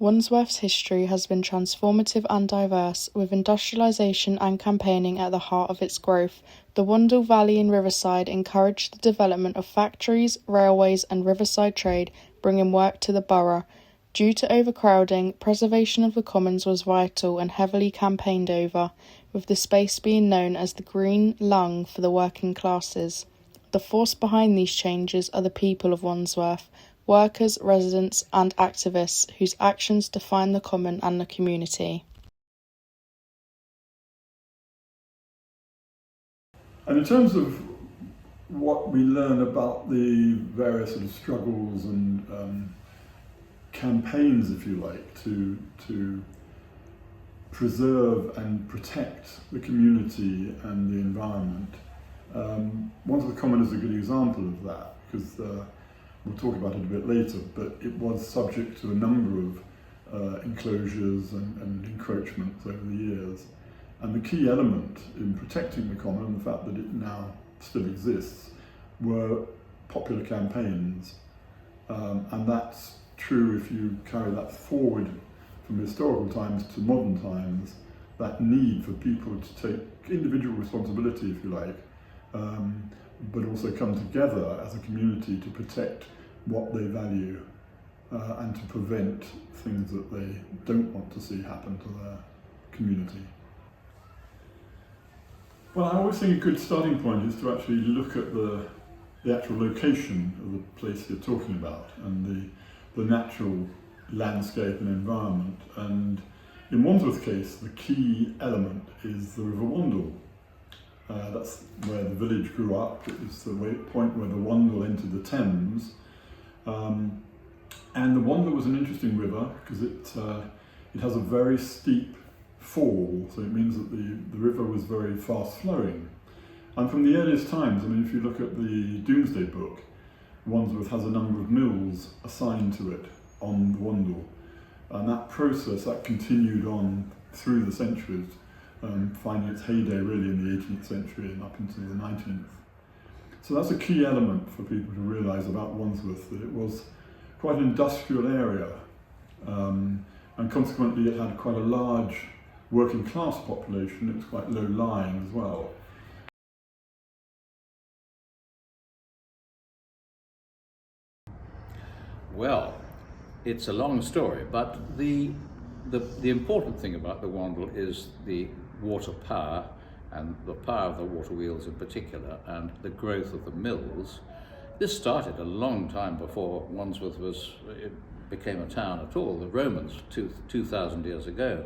Wandsworth's history has been transformative and diverse, with industrialisation and campaigning at the heart of its growth. The Wandle Valley and Riverside encouraged the development of factories, railways and riverside trade, bringing work to the borough. Due to overcrowding, preservation of the commons was vital and heavily campaigned over, with the space being known as the green lung for the working classes. The force behind these changes are the people of Wandsworth, workers, residents and activists whose actions define the common and the community. And in terms of what we learn about the various sort of struggles and campaigns, if you like, to preserve and protect the community and the environment, Wandsworth Common is a good example of that, because we'll talk about it a bit later, but it was subject to a number of enclosures and encroachments over the years. And the key element in protecting the common, and the fact that it now still exists, were popular campaigns. And that's true if you carry that forward from historical times to modern times, that need for people to take individual responsibility, if you like, but also come together as a community to protect what they value and to prevent things that they don't want to see happen to their community. Well, I always think a good starting point is to actually look at the actual location of the place you're talking about and the natural landscape and environment. And in Wandsworth's case, the key element is the River Wandle. That's where the village grew up. It was the point where the Wandle entered the Thames. And the Wandle was an interesting river because it has a very steep fall, so it means that the river was very fast flowing. And from the earliest times, I mean, if you look at the Domesday Book, Wandsworth has a number of mills assigned to it on the Wandle. And that process, that continued on through the centuries, finding its heyday really in the 18th century and up into the 19th. So that's a key element for people to realise about Wandsworth, that it was quite an industrial area, and consequently it had quite a large working class population. It was quite low lying as well. Well, it's a long story, but the important thing about the Wandle is the water power, and the power of the water wheels in particular, and the growth of the mills. This started a long time before Wandsworth became a town at all. The Romans, 2,000 years ago,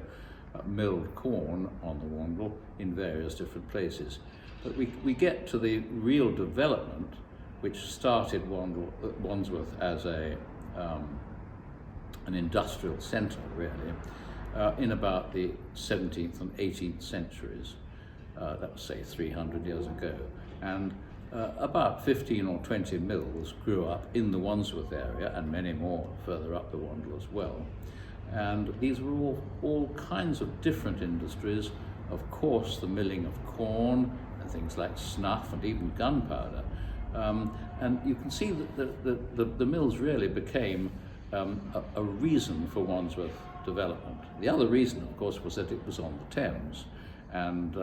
milled corn on the Wandle in various different places. But we get to the real development, which started Wandsworth as an industrial centre, really, in about the 17th and 18th centuries. That was, say, 300 years ago. And about 15 or 20 mills grew up in the Wandsworth area, and many more further up the Wandle as well. And these were all kinds of different industries. Of course, the milling of corn and things like snuff and even gunpowder. And you can see that the mills really became a reason for Wandsworth development. The other reason, of course, was that it was on the Thames, and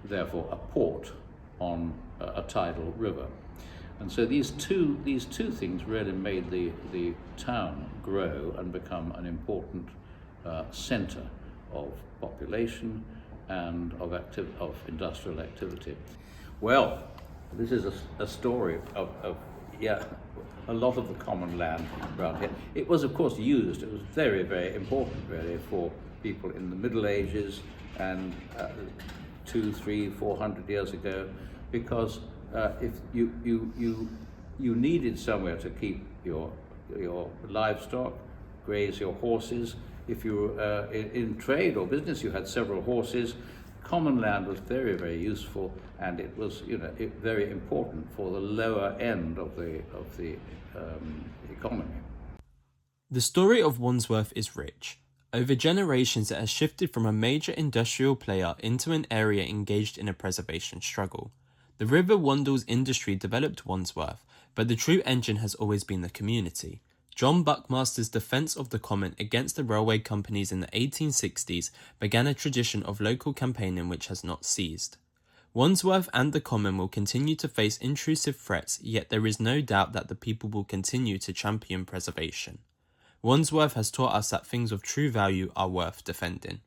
therefore a port on a tidal river. And so these two things really made the town grow and become an important centre of population and of industrial activity. Well, this is a story of a lot of the common land around here. It was, of course, used. It was very, very important, really, for people in the Middle Ages and 200, 300, 400 years ago, because if you needed somewhere to keep your livestock, graze your horses. If you were in trade or business, you had several horses. Common land was very, very useful, and it was, very important for the lower end of the economy. The story of Wandsworth is rich. Over generations, it has shifted from a major industrial player into an area engaged in a preservation struggle. The River Wandle's industry developed Wandsworth, but the true engine has always been the community. John Buckmaster's defence of the common against the railway companies in the 1860s began a tradition of local campaigning which has not ceased. Wandsworth and the common will continue to face intrusive threats, yet there is no doubt that the people will continue to champion preservation. Wandsworth has taught us that things of true value are worth defending.